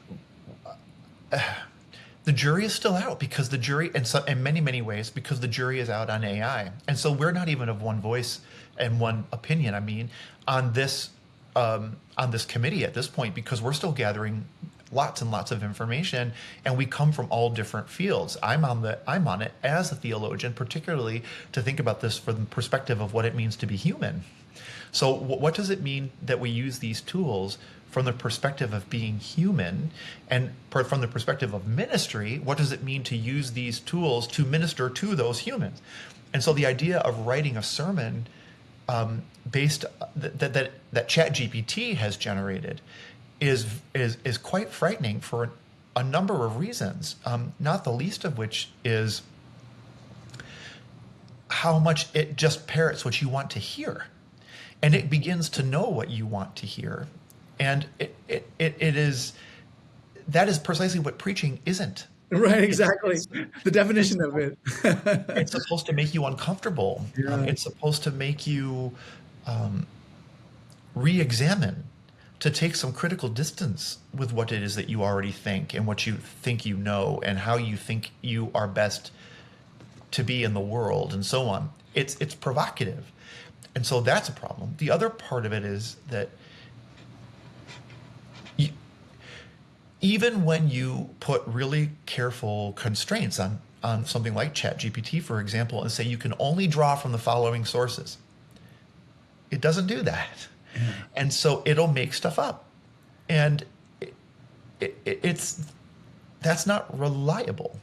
the jury is still out because the jury, in many, many ways, because the jury is out on AI. And so we're not even of one voice and one opinion, on this on this committee at this point because we're still gathering lots and lots of information, and we come from all different fields. I'm on it as a theologian, particularly to think about this from the perspective of what it means to be human. So what does it mean that we use these tools from the perspective of being human, and from the perspective of ministry? What does it mean to use these tools to minister to those humans? And so the idea of writing a sermon based that ChatGPT has generated is quite frightening for a number of reasons, not the least of which is how much it just parrots what you want to hear, and it begins to know what you want to hear, and that is precisely what preaching isn't. Right, exactly. The definition of it. It's supposed to make you uncomfortable. Yeah. It's supposed to make you re-examine, to take some critical distance with what it is that you already think and what you think you know and how you think you are best to be in the world and so on. It's provocative. And so that's a problem. The other part of it is that even when you put really careful constraints on something like ChatGPT, for example, and say you can only draw from the following sources, it doesn't do that. Yeah. And so it'll make stuff up. And that's not reliable,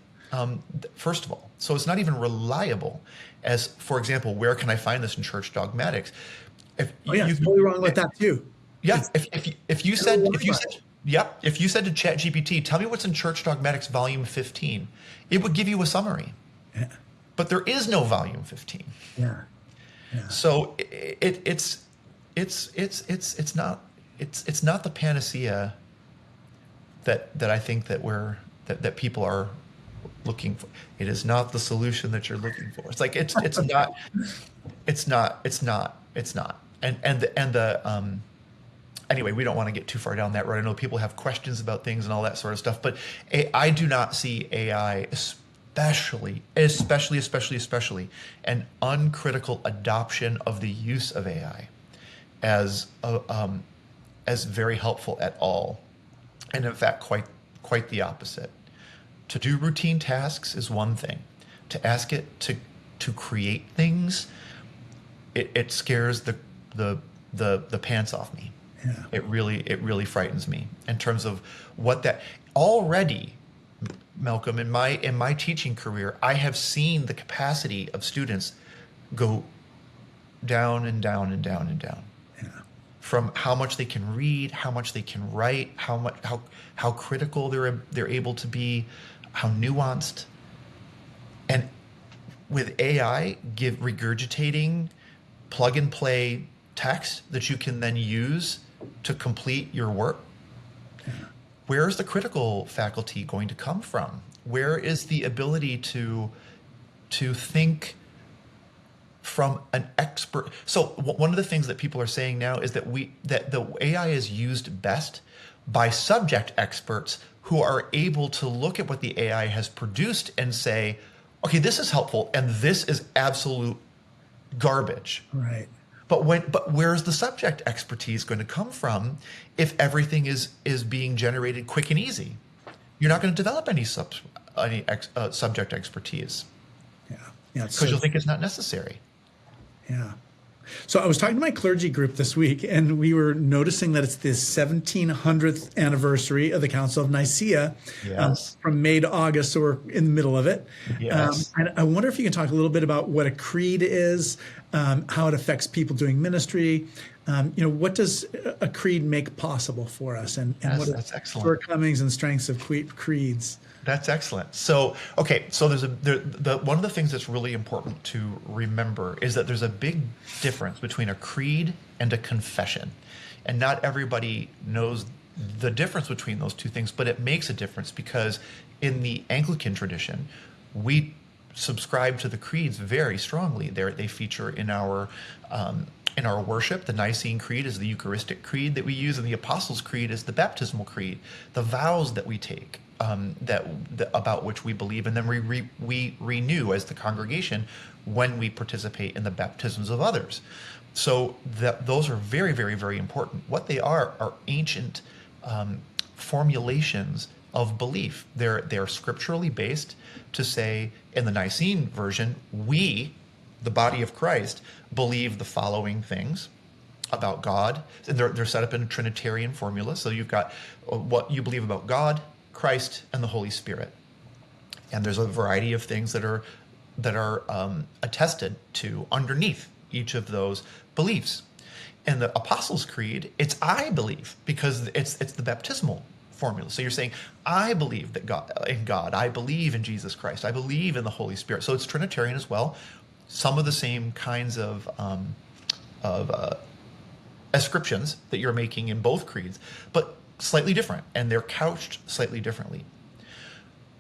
first of all. So it's not even reliable as, for example, where can I find this in church dogmatics? It's totally wrong with that too. Yeah. If you said to ChatGPT, tell me what's in Church Dogmatics Volume 15, it would give you a summary. Yeah. But there is no Volume 15. Yeah. So it's not the panacea that I think that people are looking for. It is not the solution that you're looking for. It's like it's not. Anyway, we don't want to get too far down that road. I know people have questions about things and all that sort of stuff, but I do not see AI, especially an uncritical adoption of the use of AI as very helpful at all. And in fact, quite the opposite. To do routine tasks is one thing. To ask it to create things, it scares the pants off me. Yeah. It really frightens me in terms of what that already, Malcolm, in my teaching career, I have seen the capacity of students go down and down and down and down. Yeah. From how much they can read, how much they can write, how critical they're able to be, how nuanced. And with AI regurgitating plug and play text that you can then use to complete your work, where is the critical faculty going to come from? Where is the ability to think from an expert? So one of the things that people are saying now is that the AI is used best by subject experts who are able to look at what the AI has produced and say, okay, this is helpful and this is absolute garbage. Right. But where's the subject expertise going to come from if everything is being generated quick and easy? You're not going to develop any subject expertise. Yeah, because you'll think it's not necessary. Yeah. So I was talking to my clergy group this week, and we were noticing that it's the 1700th anniversary of the Council of Nicaea, yes. From May to August, so we're in the middle of it. Yes. And I wonder if you can talk a little bit about what a creed is, how it affects people doing ministry. What does a creed make possible for us, and what are the shortcomings and strengths of creeds? That's excellent. So, okay, so one of the things that's really important to remember is that there's a big difference between a creed and a confession. And not everybody knows the difference between those two things, but it makes a difference because in the Anglican tradition, we subscribe to the creeds very strongly. They feature in our worship. The Nicene Creed is the Eucharistic Creed that we use, and the Apostles' Creed is the baptismal creed, the vows that we take. About which we believe, and then we renew as the congregation when we participate in the baptisms of others. So those are very, very, very important. What they are ancient formulations of belief. They're scripturally based to say, in the Nicene version, we, the body of Christ, believe the following things about God. And they're set up in a Trinitarian formula. So you've got what you believe about God, Christ, and the Holy Spirit. And there's a variety of things that are attested to underneath each of those beliefs. In the Apostles' Creed, it's I believe, because it's the baptismal formula. So you're saying, I believe in God, I believe in Jesus Christ, I believe in the Holy Spirit. So it's Trinitarian as well. Some of the same kinds of ascriptions that you're making in both creeds, but slightly different, and they're couched slightly differently.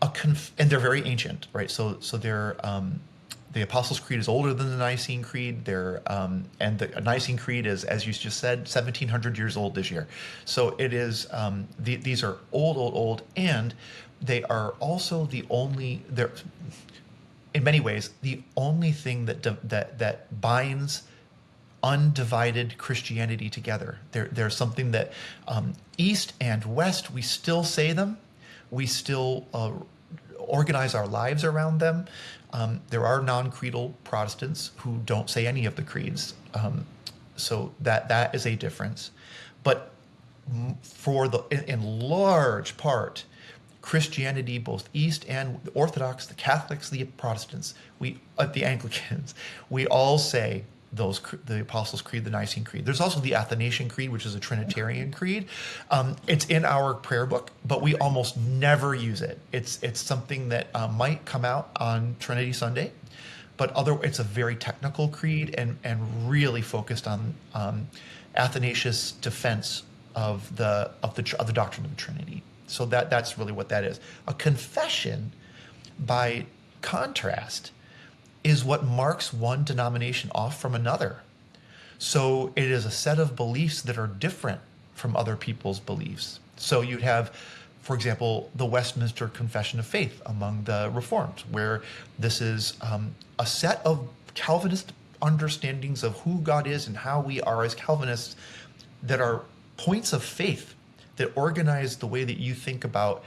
And they're very ancient, right? So they're the Apostles' Creed is older than the Nicene Creed. And the Nicene Creed is, as you just said, 1,700 years old this year. So it is. These are old, and they are also the only. They're in many ways the only thing that binds undivided Christianity together. There's something that East and West, we still say them. We still organize our lives around them. There are non-creedal Protestants who don't say any of the creeds. So that is a difference. But in large part, Christianity, both East and the Orthodox, the Catholics, the Protestants, the Anglicans, we all say the Apostles' Creed, the Nicene Creed. There's also the Athanasian Creed, which is a Trinitarian creed. It's in our prayer book, but we almost never use it. It's something that might come out on Trinity Sunday, but it's a very technical creed and really focused on Athanasius' defense of the doctrine of the Trinity. So that's really what that is. A confession, by contrast, is what marks one denomination off from another. So it is a set of beliefs that are different from other people's beliefs. So you'd have, for example, the Westminster Confession of Faith among the Reformed, where this is a set of Calvinist understandings of who God is and how we are as Calvinists that are points of faith that organize the way that you think about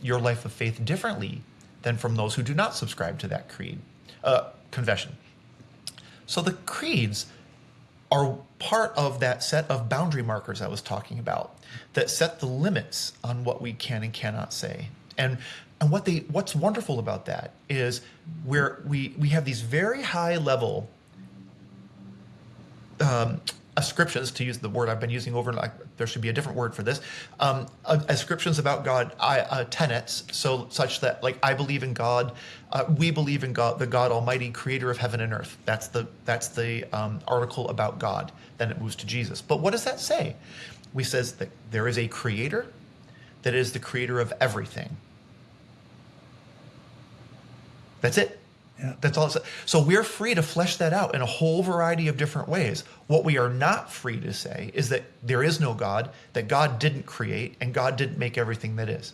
your life of faith differently than from those who do not subscribe to that confession. So the creeds are part of that set of boundary markers I was talking about that set the limits on what we can and cannot say. And what's wonderful about that is where we have these very high level ascriptions, to use the word I've been using over, like there should be a different word for this, ascriptions about God, tenets, such that, like, I believe in God, we believe in God, the God Almighty, creator of heaven and earth. That's the article about God. Then it moves to Jesus. But what does that say? We says that there is a creator that is the creator of everything. That's it. Yeah. That's all. So we're free to flesh that out in a whole variety of different ways. What we are not free to say is that there is no God, that God didn't create, and God didn't make everything that is.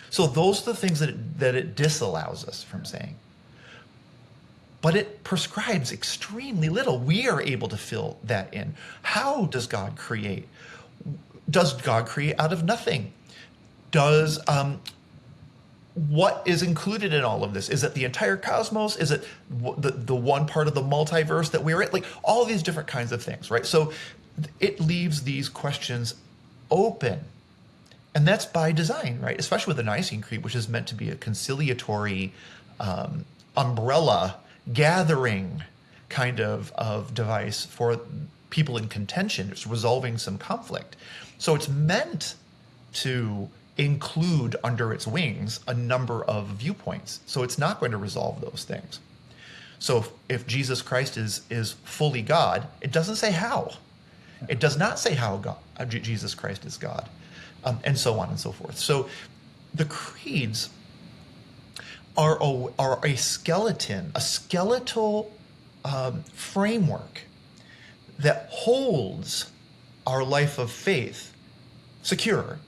So those are the things that it disallows us from saying. But it prescribes extremely little. We are able to fill that in. How does God create? Does God create out of nothing? What is included in all of this? Is it the entire cosmos? Is it the one part of the multiverse that we're in? Like, all of these different kinds of things, right? So it leaves these questions open. And that's by design, right? Especially with the Nicene Creed, which is meant to be a conciliatory umbrella gathering kind of device for people in contention. It's resolving some conflict. So it's meant to include under its wings a number of viewpoints. So it's not going to resolve those things. So if Jesus Christ is fully God, it doesn't say how. It does not say how Jesus Christ is God, and so on and so forth. So the creeds are a skeleton, a skeletal framework that holds our life of faith secure.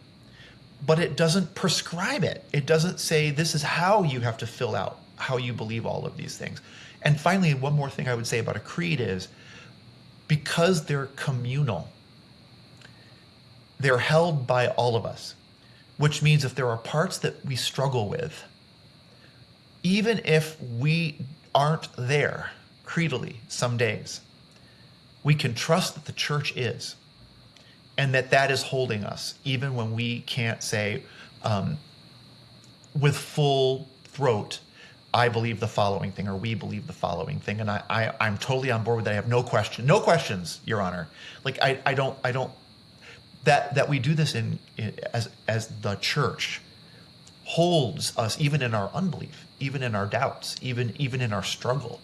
But it doesn't prescribe it. It doesn't say this is how you have to fill out how you believe all of these things. And finally, one more thing I would say about a creed is because they're communal, they're held by all of us, which means if there are parts that we struggle with, even if we aren't there creedally some days, we can trust that the church is, and that is holding us, even when we can't say with full throat, I believe the following thing, or we believe the following thing. And I'm totally on board with that. I have no questions, Your Honor. Like I don't that we do this as the church holds us even in our unbelief, even in our doubts, even in our struggle.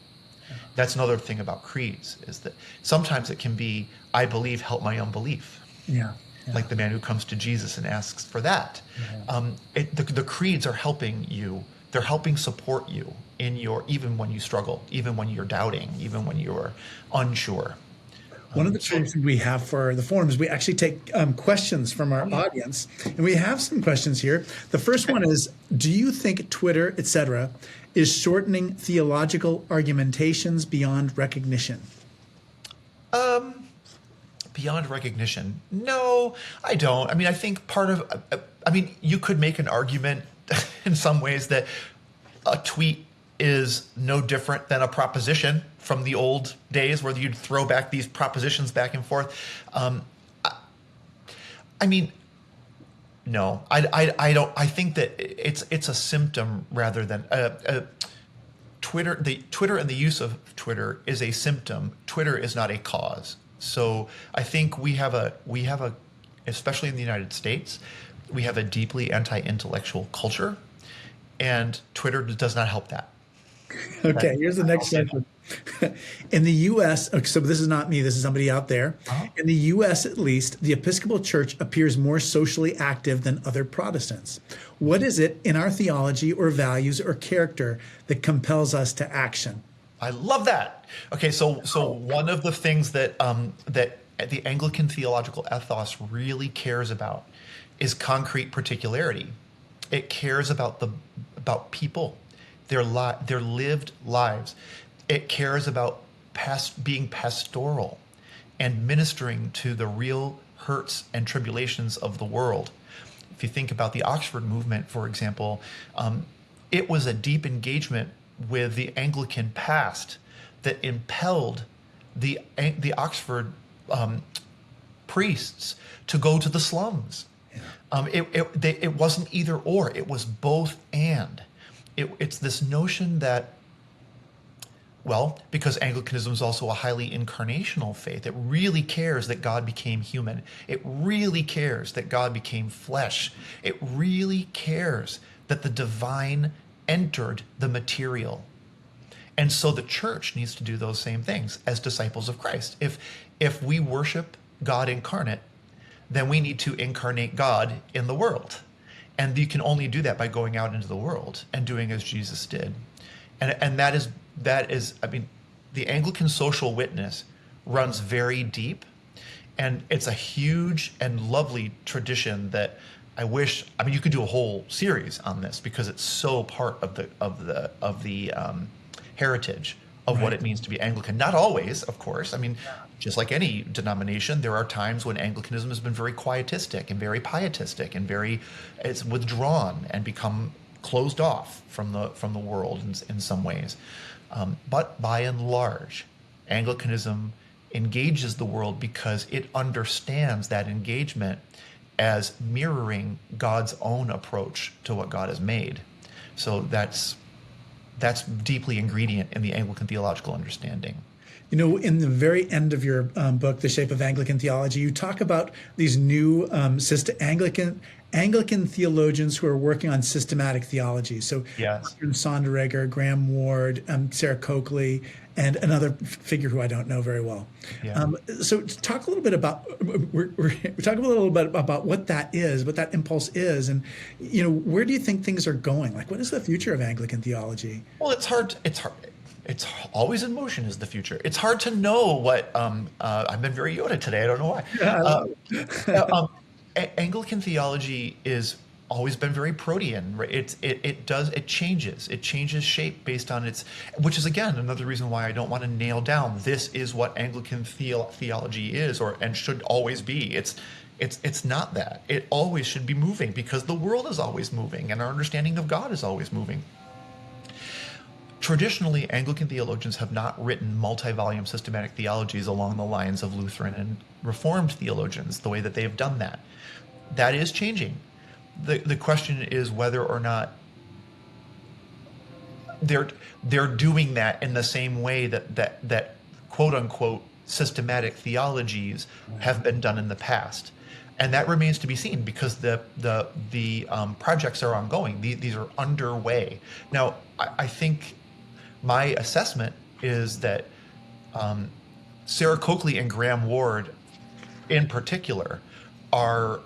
That's another thing about creeds, is that sometimes it can be, I believe, help my unbelief. Yeah. Like the man who comes to Jesus and asks for that. Yeah. The creeds are helping you. They're helping support you in your, even when you struggle, even when you're doubting, even when you're unsure. One of the traditions we have for the forum is we actually take questions from our audience, and we have some questions here. The first one is, do you think Twitter, etc., is shortening theological argumentations beyond recognition? Beyond recognition? No, I don't. I mean, I think part of, you could make an argument in some ways that a tweet is no different than a proposition from the old days where you'd throw back these propositions back and forth. No, I don't. I think that it's a symptom rather than Twitter. The Twitter and the use of Twitter is a symptom. Twitter is not a cause. So I think we have a, especially in the United States, we have a deeply anti-intellectual culture, and Twitter does not help that. Okay, here's the next question. In the U.S., so this is not me, this is somebody out there. In the U.S., at least, the Episcopal Church appears more socially active than other Protestants. What is it in our theology or values or character that compels us to action? I love that. Okay, so one of the things that that the Anglican theological ethos really cares about is concrete particularity. It cares about people, their lived lives. It cares about being pastoral and ministering to the real hurts and tribulations of the world. If you think about the Oxford movement, for example, it was a deep engagement with the Anglican past that impelled the Oxford priests to go to the slums. It wasn't either or, it was both and. It's this notion that, well, because Anglicanism is also a highly incarnational faith, it really cares that God became human. It really cares that God became flesh. It really cares that the divine entered the material. And so the church needs to do those same things as disciples of Christ. If we worship God incarnate, then we need to incarnate God in the world. And you can only do that by going out into the world and doing as Jesus did. And that is, the Anglican social witness runs very deep, and it's a huge and lovely tradition that I wish, you could do a whole series on this because it's so part of the heritage of what it means to be Anglican. Not always, of course. Just like any denomination, there are times when Anglicanism has been very quietistic and very pietistic and it's withdrawn and become closed off from the world in some ways. But by and large, Anglicanism engages the world because it understands that engagement as mirroring God's own approach to what God has made. So that's deeply ingredient in the Anglican theological understanding. In the very end of your book, The Shape of Anglican Theology, you talk about these new Anglican theologians who are working on systematic theology. So yes. Sonderegger, Graham Ward, Sarah Coakley, and another figure who I don't know very well. Yeah. So talk a little bit about about what that is, what that impulse is, and where do you think things are going? Like, what is the future of Anglican theology? Well, it's hard. It's always in motion is the future. It's hard to know what. I've been very Yoda today. I don't know why. Anglican theology is always been very protean. Right? It changes shape based on its, which is again another reason why I don't want to nail down this is what Anglican theology is and should always be. It's not that. It always should be moving because the world is always moving and our understanding of God is always moving. Traditionally, Anglican theologians have not written multi-volume systematic theologies along the lines of Lutheran and Reformed theologians, the way that they have done that. That is changing. The question is whether or not they're doing that in the same way that quote unquote systematic theologies have been done in the past. And that remains to be seen because the projects are ongoing. These are underway. Now, I think my assessment is that Sarah Coakley and Graham Ward, in particular, are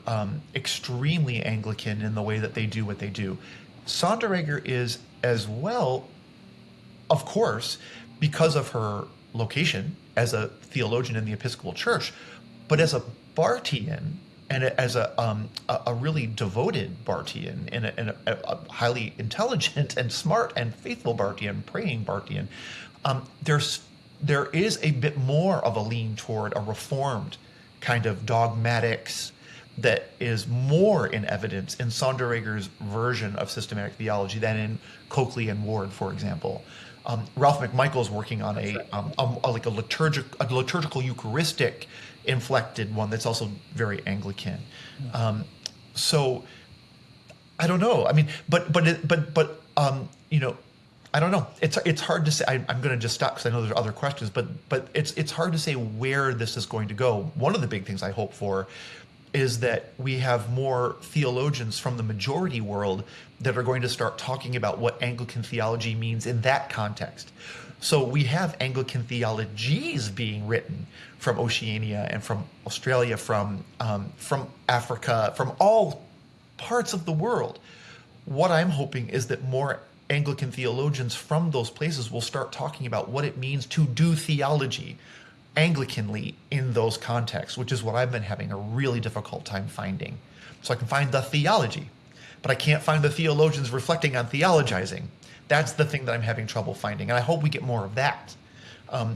extremely Anglican in the way that they do what they do. Sonderegger is as well, of course, because of her location as a theologian in the Episcopal Church, but as a Bartian and as a really devoted Bartian and a highly intelligent and smart and faithful Bartian, praying Bartian, there is a bit more of a lean toward a reformed kind of dogmatics that is more in evidence in Sonderegger's version of systematic theology than in Coakley and Ward, for example. Ralph McMichael is working on a liturgical Eucharistic inflected one that's also very Anglican. So I don't know. I mean, but you know, I don't know. It's hard to say. I'm going to just stop because I know there's other questions. But it's hard to say where this is going to go. One of the big things I hope for is that we have more theologians from the majority world that are going to start talking about what Anglican theology means in that context. So we have Anglican theologies being written from Oceania and from Australia, from Africa, from all parts of the world. What I'm hoping is that more Anglican theologians from those places will start talking about what it means to do theology Anglicanly in those contexts, which is what I've been having a really difficult time finding. So I can find the theology, but I can't find the theologians reflecting on theologizing. That's the thing that I'm having trouble finding, and I hope we get more of that,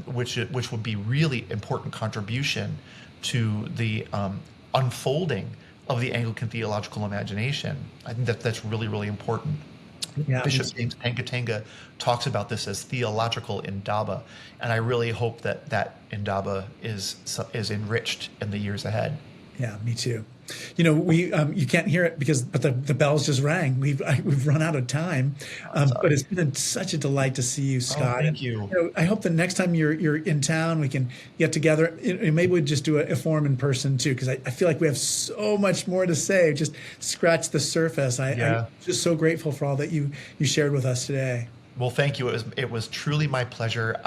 which would be really important contribution to the unfolding of the Anglican theological imagination. I think that's really, really important. Yeah, Bishop James Tangatanga talks about this as theological indaba, and I really hope that indaba is enriched in the years ahead. Yeah, me too. You know, we you can't hear it but the bells just rang. We've run out of time, but it's been such a delight to see you, Scott. Oh, thank you. You know, I hope the next time you're in town, we can get together. Maybe we just do a forum in person too, because I feel like we have so much more to say. Just scratch the surface. I'm just so grateful for all that you shared with us today. Well, thank you. It was truly my pleasure.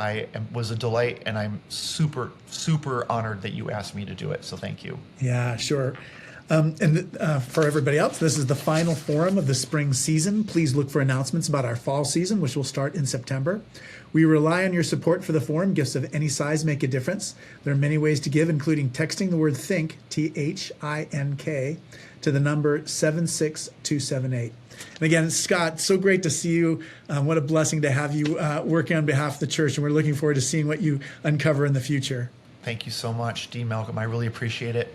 Was a delight, and I'm super, super honored that you asked me to do it. So thank you. Yeah, sure. For everybody else, this is the final forum of the spring season. Please look for announcements about our fall season, which will start in September. We rely on your support for the forum. Gifts of any size make a difference. There are many ways to give, including texting the word THINK, THINK, to the number 76278. And again, Scott, so great to see you. What a blessing to have you working on behalf of the church, and we're looking forward to seeing what you uncover in the future. Thank you so much, Dean Malcolm. I really appreciate it.